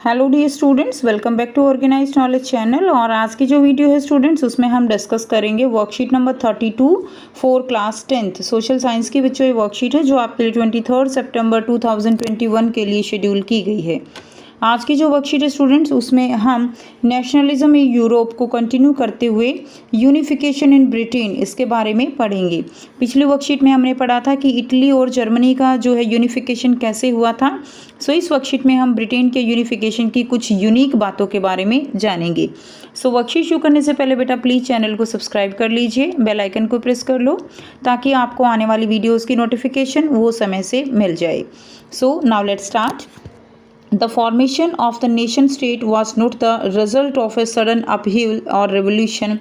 Hello dear students, welcome back to organised knowledge channel. और आज की जो वीडियो है स्टूडेंट्स, उसमें हम डिस्कस करेंगे worksheet number 32 for class 10th social science की बच्चों ये वर्कशीट है जो आपके लिए 23 सितंबर 2021 के लिए शेड्यूल की गई है। आज की जो वर्कशीट है स्टूडेंट्स, उसमें हम नेशनलिज्म इन यूरोप को कंटिन्यू करते हुए यूनिफिकेशन इन ब्रिटेन इसके बारे में पढ़ेंगे। पिछली वर्कशीट में हमने पढ़ा था कि इटली और जर्मनी का जो है यूनिफिकेशन कैसे हुआ था। सो इस वर्कशीट में हम ब्रिटेन के यूनिफिकेशन की कुछ यूनिक बातों के बारे में जानेंगे। सो वर्कशीट शुरू करने से पहले बेटा प्लीज़ चैनल को सब्सक्राइब कर लीजिए, बेल आइकन को प्रेस कर लो ताकि आपको आने वाली वीडियोज़ की नोटिफिकेशन वो समय से मिल जाए। So now let's start. The formation of the nation state was not the result of a sudden upheaval or revolution,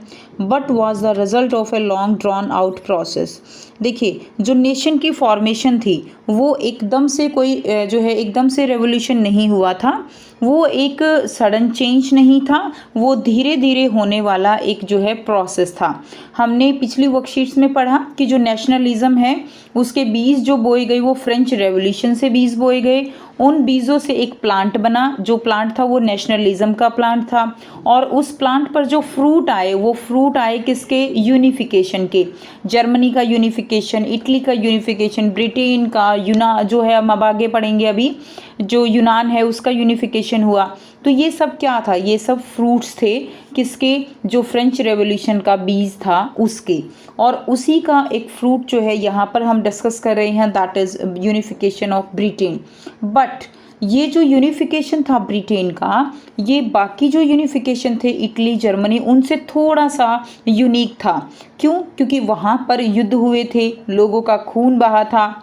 but was the result of a long drawn out process। देखिए, जो nation की formation थी वो एकदम से कोई जो है एकदम से रेवोल्यूशन नहीं हुआ था, वो एक सडन चेंज नहीं था, वो धीरे धीरे होने वाला एक जो है प्रोसेस था। हमने पिछली वर्कशीट्स में पढ़ा कि जो नेशनलिज्म है उसके बीज जो बोए गए वो फ्रेंच रेवोल्यूशन से बीज बोए गए। उन बीजों से एक प्लांट बना, जो प्लांट था वो नेशनलिज्म का प्लांट था, और उस प्लांट पर जो फ्रूट आए वो फ्रूट आए किसके? यूनिफिकेशन के। जर्मनी का यूनिफिकेशन, इटली का यूनिफिकेशन, ब्रिटेन का, जो है हम अब आगे पढ़ेंगे अभी, जो यूनान है उसका यूनिफिकेशन हुआ। तो ये सब क्या था? ये सब फ्रूट्स थे किसके? जो फ्रेंच रेवोल्यूशन का बीज था उसके। और उसी का एक फ्रूट जो है यहाँ पर हम डिस्कस कर रहे हैं, that is unification of Britain. But ये जो यूनिफिकेशन था ब्रिटेन का, ये बाकी जो यूनिफिकेशन थे इटली जर्मनी उनसे थोड़ा सा यूनिक था। क्यों? क्योंकि वहाँ पर युद्ध हुए थे, लोगों का खून बहा था,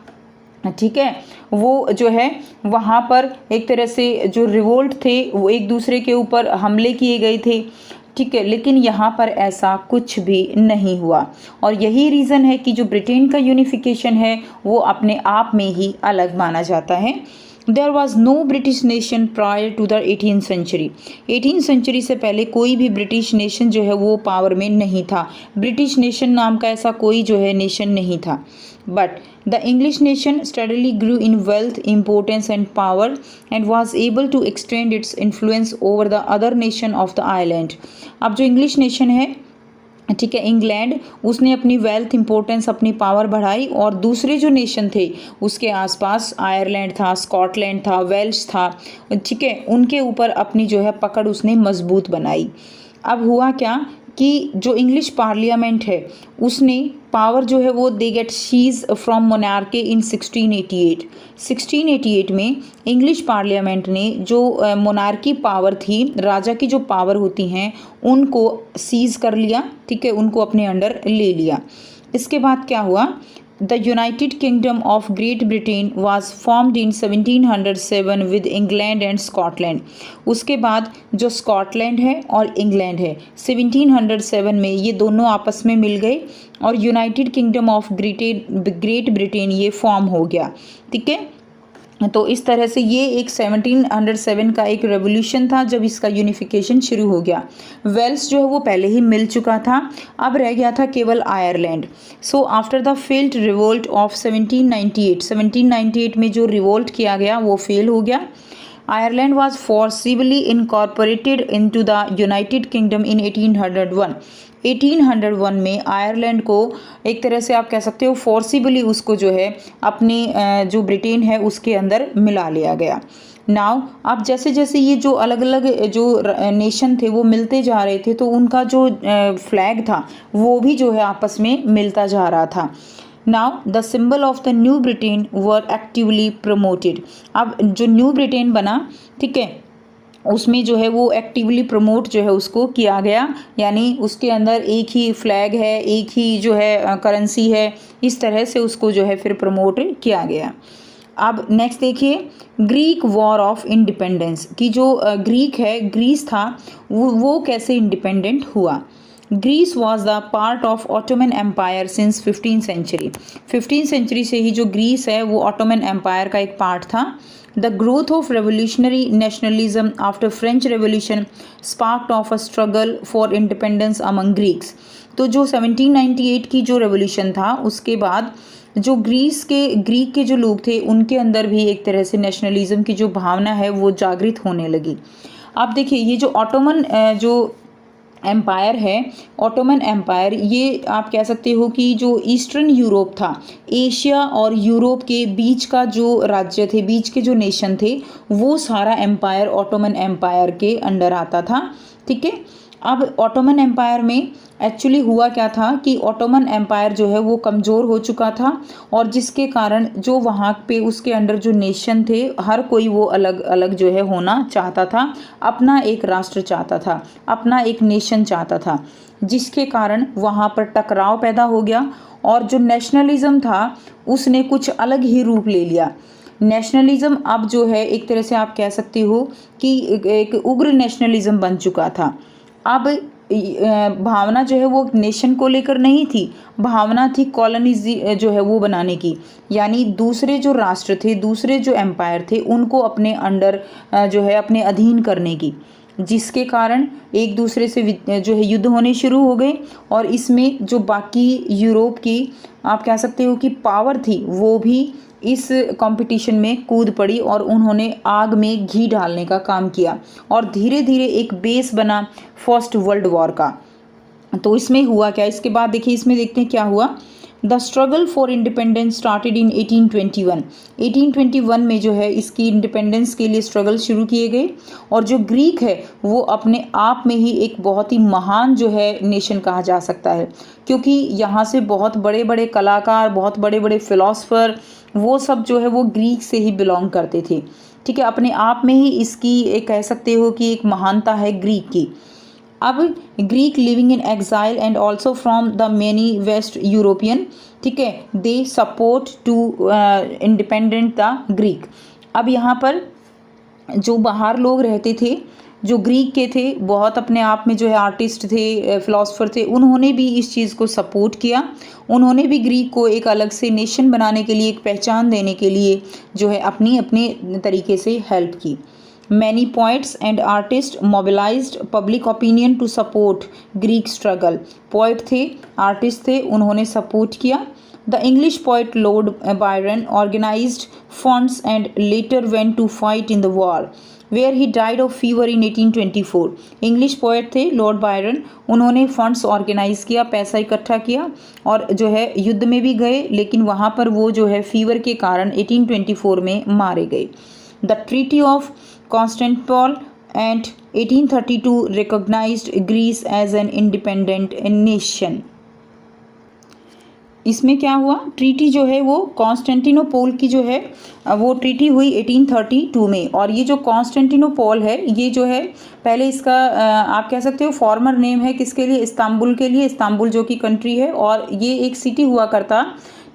ठीक है। वो जो है वहाँ पर एक तरह से जो रिवोल्ट थे वो एक दूसरे के ऊपर हमले किए गए थे, ठीक है। लेकिन यहाँ पर ऐसा कुछ भी नहीं हुआ, और यही रीज़न है कि जो ब्रिटेन का यूनिफिकेशन है वो अपने आप में ही अलग माना जाता है। There was no British nation prior to the 18th century. 18th century से पहले कोई भी ब्रिटिश नेशन जो है वो पावर में नहीं था। ब्रिटिश नेशन नाम का ऐसा कोई जो है नेशन नहीं था। But the English nation steadily grew in wealth, importance and power and was able to extend its influence over the other nation of the island। अब जो इंग्लिश नेशन है, ठीक है, इंग्लैंड, उसने अपनी वेल्थ, इंपॉर्टेंस, अपनी पावर बढ़ाई, और दूसरे जो नेशन थे उसके आसपास आयरलैंड था, स्कॉटलैंड था, वेल्श था, ठीक है, उनके ऊपर अपनी जो है पकड़ उसने मजबूत बनाई। अब हुआ क्या कि जो इंग्लिश पार्लियामेंट है उसने पावर जो है वो they get seize from monarchy in 1688। 1688 में इंग्लिश पार्लियामेंट ने जो मोनार्की पावर थी, राजा की जो पावर होती हैं, उनको सीज कर लिया, ठीक है, उनको अपने अंडर ले लिया। इसके बाद क्या हुआ? The United Kingdom of Great Britain was formed in 1707 with England and Scotland। उसके बाद जो स्कॉटलैंड है और इंग्लैंड है 1707 में ये दोनों आपस में मिल गए और United kingdom of great Britain ये फॉर्म हो गया, ठीक है। तो इस तरह से ये एक 1707 का एक रेवोल्यूशन था जब इसका यूनिफिकेशन शुरू हो गया। वेल्स जो है वो पहले ही मिल चुका था, अब रह गया था केवल Ireland. So after the failed revolt of 1798 में जो रिवोल्ट किया गया वो फेल हो गया। Ireland was forcibly incorporated into the United Kingdom in 1801। 1801 में आयरलैंड को एक तरह से आप कह सकते हो फोर्सिबली उसको जो है अपनी जो ब्रिटेन है उसके अंदर मिला लिया गया। नाउ अब जैसे जैसे ये जो अलग अलग जो नेशन थे वो मिलते जा रहे थे, तो उनका जो फ्लैग था वो भी जो है आपस में मिलता जा रहा था। Now the symbol of the new Britain were actively promoted. अब जो न्यू ब्रिटेन बना, ठीक है, उसमें जो है वो एक्टिवली प्रमोट जो है उसको किया गया, यानी उसके अंदर एक ही फ्लैग है, एक ही जो है करेंसी है, इस तरह से उसको जो है फिर प्रमोट किया गया। अब नेक्स्ट देखिए, ग्रीक वॉर ऑफ इंडिपेंडेंस की जो ग्रीक है, ग्रीस था, वो कैसे इंडिपेंडेंट हुआ। Greece was the part of Ottoman empire since 15th century. 15th century से ही जो ग्रीस है वो ऑटोमन एम्पायर का एक पार्ट था। The growth of revolutionary nationalism after French Revolution sparked off a struggle for independence among Greeks। तो जो 1798 की जो रेवोल्यूशन था उसके बाद जो ग्रीक के जो लोग थे उनके अंदर भी एक तरह से नेशनलिज्म की जो भावना है वो जागृत होने लगी। आप देखिए ये जो ऑटोमन जो एम्पायर है, ऑटोमन एम्पायर, ये आप कह सकते हो कि जो ईस्टर्न यूरोप था, एशिया और यूरोप के बीच का जो राज्य थे, बीच के जो नेशन थे, वो सारा एम्पायर ऑटोमन एम्पायर के अंडर आता था। ठीक है, अब ऑटोमन एम्पायर में एक्चुअली हुआ क्या था कि ऑटोमन एम्पायर जो है वो कमज़ोर हो चुका था और जिसके कारण जो वहाँ पे उसके अंडर जो नेशन थे हर कोई वो अलग अलग जो है होना चाहता था, अपना एक राष्ट्र चाहता था, अपना एक नेशन चाहता था, जिसके कारण वहाँ पर टकराव पैदा हो गया और जो नेशनलिज्म था उसने कुछ अलग ही रूप ले लिया। नेशनलिज्म अब जो है एक तरह से आप कह सकते हो कि एक उग्र नेशनलिज्म बन चुका था। अब भावना जो है वो नेशन को लेकर नहीं थी, भावना थी कॉलोनीज जो है वो बनाने की, यानी दूसरे जो राष्ट्र थे, दूसरे जो एम्पायर थे उनको अपने अंडर जो है अपने अधीन करने की, जिसके कारण एक दूसरे से जो है युद्ध होने शुरू हो गए और इसमें जो बाकी यूरोप की आप कह सकते हो कि पावर थी वो भी इस कंपटीशन में कूद पड़ी और उन्होंने आग में घी डालने का काम किया और धीरे धीरे एक बेस बना फर्स्ट वर्ल्ड वॉर का। तो इसमें हुआ क्या, इसके बाद देखिए इसमें देखते हैं क्या हुआ। The struggle for independence started in 1821। 1821 में जो है इसकी इंडिपेंडेंस के लिए स्ट्रगल शुरू किए गए और जो ग्रीक है वो अपने आप में ही एक बहुत ही महान जो है नेशन कहा जा सकता है, क्योंकि यहाँ से बहुत बड़े बड़े कलाकार, बहुत बड़े बड़े फिलोसफर, वो सब जो है वो ग्रीक से ही बिलोंग करते थे। ठीक है, अपने आप में ही इसकी एक कह सकते हो कि एक महानता है ग्रीक की। अब Greek living in exile and also from the many west European, ठीक है, they support to independent the Greek. अब यहाँ पर जो बाहर लोग रहते थे जो ग्रीक के थे, बहुत अपने आप में जो है आर्टिस्ट थे, फिलोसफर थे, उन्होंने भी इस चीज़ को सपोर्ट किया। उन्होंने भी ग्रीक को एक अलग से नेशन बनाने के लिए, एक पहचान देने के लिए जो है अपनी अपने तरीके से हेल्प की। Many poets and artists mobilized public opinion to support Greek struggle. Poet थे, आर्टिस्ट थे, उन्होंने सपोर्ट किया। The English poet Lord Byron organized funds and later went to fight in the war, where he died of fever in 1824. English poet थे Lord Byron, उन्होंने funds organise किया, पैसा इकट्ठा किया और जो है युद्ध में भी गए, लेकिन वहाँ पर वो जो है फीवर के कारण 1824 में मारे गए। The Treaty of Constantinople and 1832 recognized Greece as an independent nation. इसमें क्या हुआ, ट्रीटी जो है वो कॉन्स्टेंटिनोपोल की जो है वो ट्रीटी हुई 1832 में। और ये जो कॉन्स्टेंटिनोपोल है ये जो है पहले इसका आप कह सकते हो फॉर्मर नेम है किसके लिए, इस्तांबुल के लिए, इस्तांबुल जो कि कंट्री है और ये एक सिटी हुआ करता,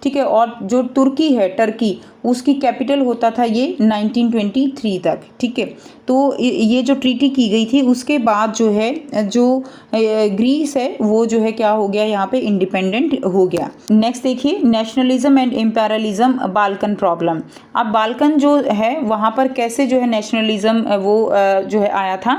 ठीक है। और जो तुर्की है, टर्की, उसकी कैपिटल होता था ये 1923 तक, ठीक है। तो ये जो ट्रीटी की गई थी उसके बाद जो है जो ग्रीस है वो जो है क्या हो गया, यहाँ पे इंडिपेंडेंट हो गया। नेक्स्ट देखिए, nationalism and imperialism, Balkan problem. अब बाल्कन जो है वहाँ पर कैसे जो है नेशनलिज्म वो जो है आया था।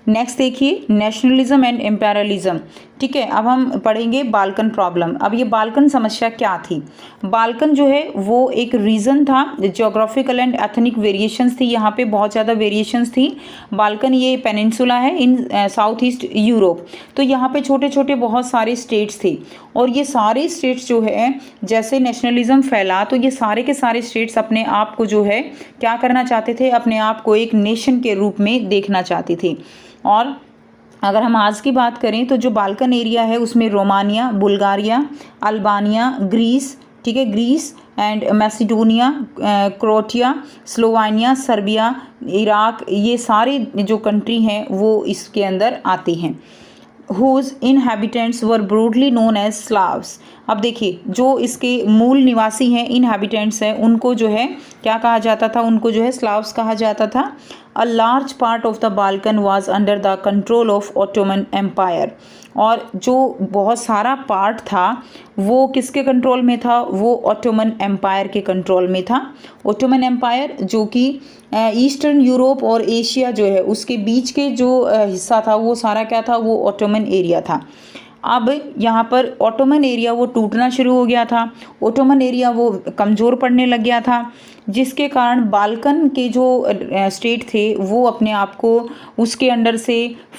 नेक्स्ट देखिए, नेशनलिज्म एंड इम्पेरियलिज्म, ठीक है। अब हम पढ़ेंगे बाल्कन प्रॉब्लम। अब ये बाल्कन समस्या क्या थी। बाल्कन जो है वो एक रीजन था, ज्योग्राफिकल एंड एथनिक वेरिएशंस थी, यहाँ पे बहुत ज़्यादा वेरिएशंस थी। बाल्कन ये पेनिनसुला है इन साउथ ईस्ट यूरोप, तो यहाँ पे छोटे छोटे बहुत सारे स्टेट्स थे और ये सारे स्टेट्स जो है जैसे नेशनलिज्म फैला तो ये सारे के सारे स्टेट्स अपने आप को जो है क्या करना चाहते थे, अपने आप को एक नेशन के रूप में देखना चाहते थे। और अगर हम आज की बात करें तो जो बाल्कन एरिया है उसमें रोमानिया, बुल्गारिया, अल्बानिया, ग्रीस, ठीक है, Greece and Macedonia, Croatia, Slovenia, Serbia, Iraq, ये सारे जो कंट्री हैं वो इसके अंदर आते हैं। whose inhabitants were broadly known as Slavs। अब देखिए जो इसके मूल निवासी हैं, इनहैबिटेंट्स हैं, उनको जो है क्या कहा जाता था, उनको जो है स्लाव्स कहा जाता था। A large part of the Balkan was under the control of Ottoman Empire। और जो बहुत सारा पार्ट था वो किसके कंट्रोल में था, वो ऑटोमन एम्पायर के कंट्रोल में था। ऑटोमन एम्पायर जो कि ईस्टर्न यूरोप और एशिया जो है उसके बीच के जो हिस्सा था वो सारा क्या था, वो ऑटोमन एरिया था। अब यहाँ पर ऑटोमन एरिया वो टूटना शुरू हो गया था, ऑटोमन एरिया वो कमज़ोर पड़ने लग गया था, जिसके कारण बाल्कन के जो स्टेट थे वो अपने आप को उसके अंडर से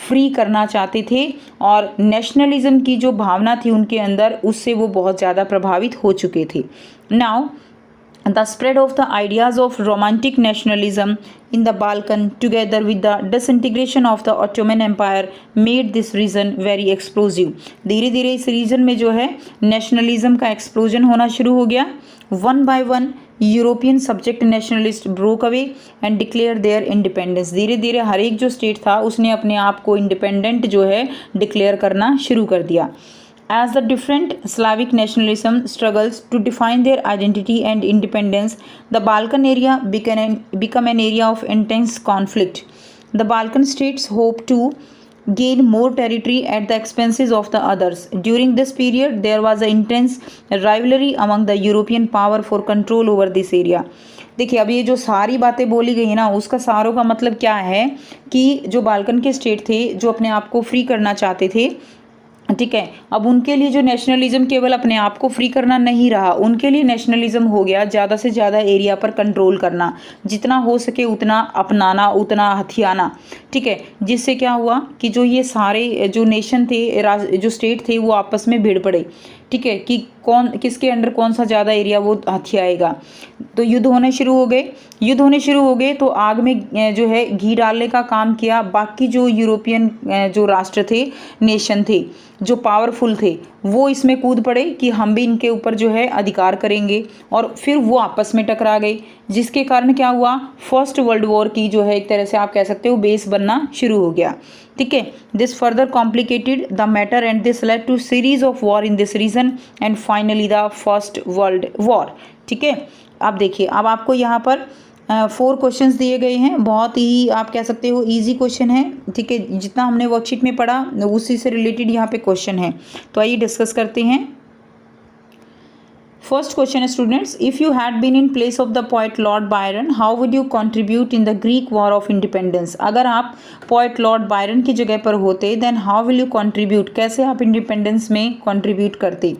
फ्री करना चाहते थे और नेशनलिज्म की जो भावना थी उनके अंदर उससे वो बहुत ज़्यादा प्रभावित हो चुके थे। Now the spread of the ideas of romantic nationalism in the Balkan together with the disintegration of the Ottoman Empire made this region very explosive। धीरे धीरे इस रीजन में जो है नेशनलिज्म का एक्सप्लोजन होना शुरू हो गया। One by one European subject nationalist broke away and declare their independence. धीरे धीरे हर एक जो स्टेट था उसने अपने आप को इंडिपेंडेंट जो है डिक्लेयर करना शुरू कर दिया। As the different Slavic nationalism struggles to define their identity and independence, the Balkan area become an area of intense conflict. The Balkan states hope to gain more territory at the expenses of the others. During this period, there was an intense rivalry among the European power for control over this area. देखिए अब ये जो सारी बातें बोली गई है ना उसका सारों का मतलब क्या है कि जो बाल्कन के स्टेट थे जो अपने आप को फ्री करना चाहते थे, ठीक है, अब उनके लिए जो नेशनलिज्म केवल अपने आप को फ्री करना नहीं रहा, उनके लिए नेशनलिज्म हो गया ज़्यादा से ज़्यादा एरिया पर कंट्रोल करना, जितना हो सके उतना अपनाना, उतना हथियाना, ठीक है, जिससे क्या हुआ कि जो ये सारे जो नेशन थे, जो स्टेट थे वो आपस में भिड़ पड़े, ठीक है, कि कौन किसके अंडर कौन सा ज़्यादा एरिया वो हथियाएगा। तो युद्ध होने शुरू हो गए तो आग में जो है घी डालने का काम किया बाकी जो यूरोपियन जो राष्ट्र थे, नेशन थे, जो पावरफुल थे, वो इसमें कूद पड़े कि हम भी इनके ऊपर जो है अधिकार करेंगे और फिर वो आपस में टकरा गए, जिसके कारण क्या हुआ, फर्स्ट वर्ल्ड वॉर की जो है एक तरह से आप कह सकते हो बेस बनना शुरू हो गया। ठीक है, this further complicated the matter and this led to series of war in this region and finally the first world war. ठीक है, अब देखिए, अब आपको यहाँ पर 4 क्वेश्चंस दिए गए हैं, बहुत ही आप कह सकते हो इजी क्वेश्चन है। ठीक है, जितना हमने वर्कशीट में पढ़ा उसी से रिलेटेड यहाँ पे क्वेश्चन है, तो आइए डिस्कस करते हैं। फर्स्ट क्वेश्चन है students, if you had been in place of the poet Lord Byron how would you contribute in the Greek war of independence. अगर आप पोएट लॉर्ड बायरन की जगह पर होते then how will you contribute, कैसे आप independence में contribute करते।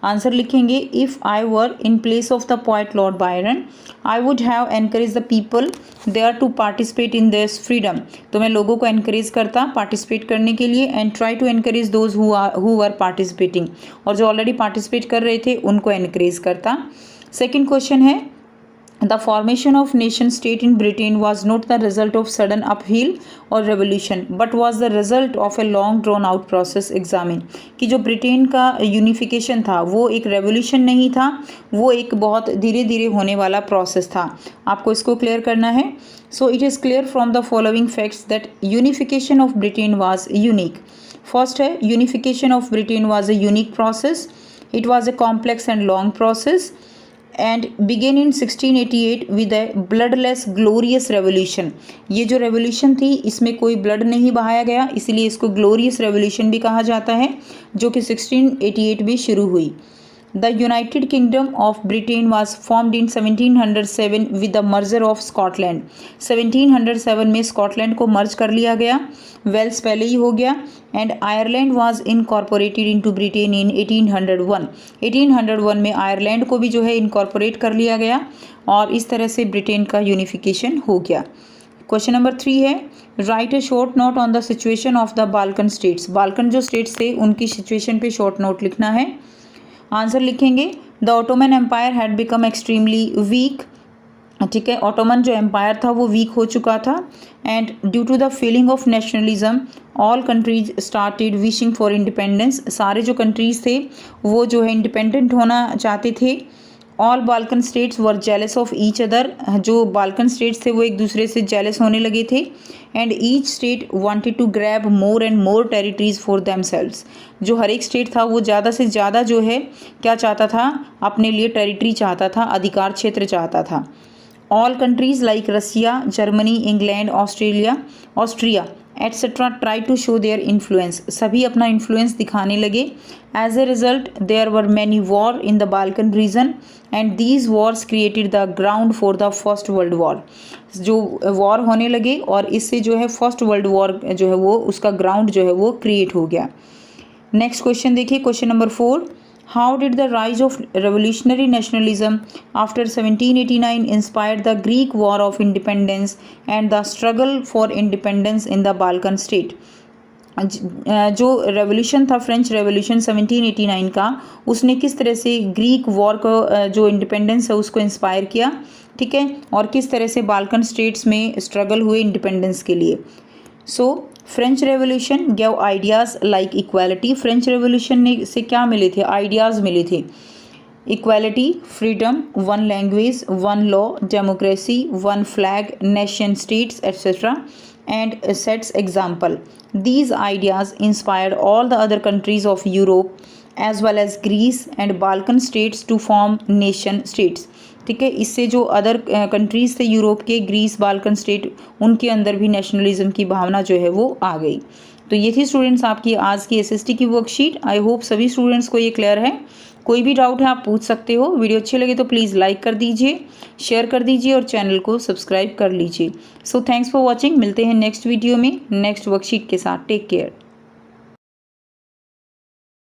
आंसर लिखेंगे, if I were in place of the poet Lord Byron I would have encourage the people there to participate in this freedom. तो मैं लोगों को एनकरेज करता पार्टिसिपेट करने के लिए and try to encourage those who were participating, और जो ऑलरेडी पार्टिसिपेट कर रहे थे उनको एनकरेज करता। सेकेंड क्वेश्चन है, The formation of nation state in Britain was not the result of sudden upheaval or revolution, but was the result of a long drawn out process। examine कि जो Britain का unification था वो एक revolution नहीं था, वो एक बहुत धीरे धीरे होने वाला प्रोसेस था। आपको इसको क्लियर करना है। So it is clear from the following facts that unification of Britain was unique. First है, unification of Britain was a unique process, it was a complex and long process and began in 1688 with a bloodless glorious revolution. ये जो revolution थी इसमें कोई blood नहीं बहाया गया, इसीलिए इसको ग्लोरियस रेवोल्यूशन भी कहा जाता है, जो कि 1688 में शुरू हुई। The United kingdom of Britain was formed in 1707 with the merger of Scotland. 1707 में स्कॉटलैंड को मर्ज कर लिया गया, वेल्स पहले ही हो गया। And Ireland was incorporated into Britain in 1801। 1801 में आयरलैंड को भी जो है इनकॉर्पोरेट कर लिया गया और इस तरह से ब्रिटेन का यूनिफिकेशन हो गया। क्वेश्चन नंबर 3 है, right A short note on the situation of the Balkan states. Balkan जो स्टेट्स थे उनकी सिचुएशन पे शॉर्ट नोट लिखना है। आंसर लिखेंगे, the Ottoman empire had become extremely weak. ठीक है, ऑटोमन जो एम्पायर था वो वीक हो चुका था and due to the feeling of nationalism all countries started wishing for independence. सारे जो कंट्रीज़ थे वो जो है इंडिपेंडेंट होना चाहते थे। All Balkan states were jealous of each other. जो बाल्कन स्टेट्स थे वो एक दूसरे से जेलस होने लगे थे। And each state wanted to grab more and more territories for themselves. जो हर एक स्टेट था वो ज़्यादा से ज़्यादा जो है क्या चाहता था, अपने लिए टेरिटरी चाहता था, अधिकार क्षेत्र चाहता था। All countries like Russia, Germany, England, Austria etcetera try to show their influence, सभी अपना इन्फ्लुएंस दिखाने लगे। As a result there were many war in the Balkan region and these wars created the ground for the first world war, जो war होने लगे और इससे जो है फर्स्ट वर्ल्ड वॉर जो है वो उसका ग्राउंड जो है वो क्रिएट हो गया। नेक्स्ट क्वेश्चन देखिए, question number 4, how did the rise of revolutionary nationalism after 1789 inspired the Greek war of independence and the struggle for independence in the Balkan state. जो रेवोल्यूशन था, फ्रेंच रेवोल्यूशन 1789 का, उसने किस तरह से ग्रीक वॉर को जो इंडिपेंडेंस है उसको इंस्पायर किया, ठीक है, और किस तरह से बाल्कन स्टेट्स में स्ट्रगल हुए इंडिपेंडेंस के लिए। सो French revolution gave ideas like equality, French revolution ने से क्या मिले थे, आइडियाज़ मिले थे, equality, freedom, one language, one law, democracy, one flag, nation states etcetera and sets example. These ideas inspired all the other countries of Europe as well as Greece and Balkan states to form nation states, ठीक है। इससे जो other countries थे Europe के, Greece, Balkan state, उनके अंदर भी nationalism की भावना जो है वो आ गई। तो ये थी स्टूडेंट्स आपकी आज की एसएसटी की वर्कशीट। आई होप सभी स्टूडेंट्स को ये क्लियर है। कोई भी डाउट है आप पूछ सकते हो। वीडियो अच्छी लगे तो प्लीज़ लाइक कर दीजिए, शेयर कर दीजिए और चैनल को सब्सक्राइब कर लीजिए। So thanks for watching. मिलते हैं नेक्स्ट वीडियो में नेक्स्ट वर्कशीट के साथ। Take care.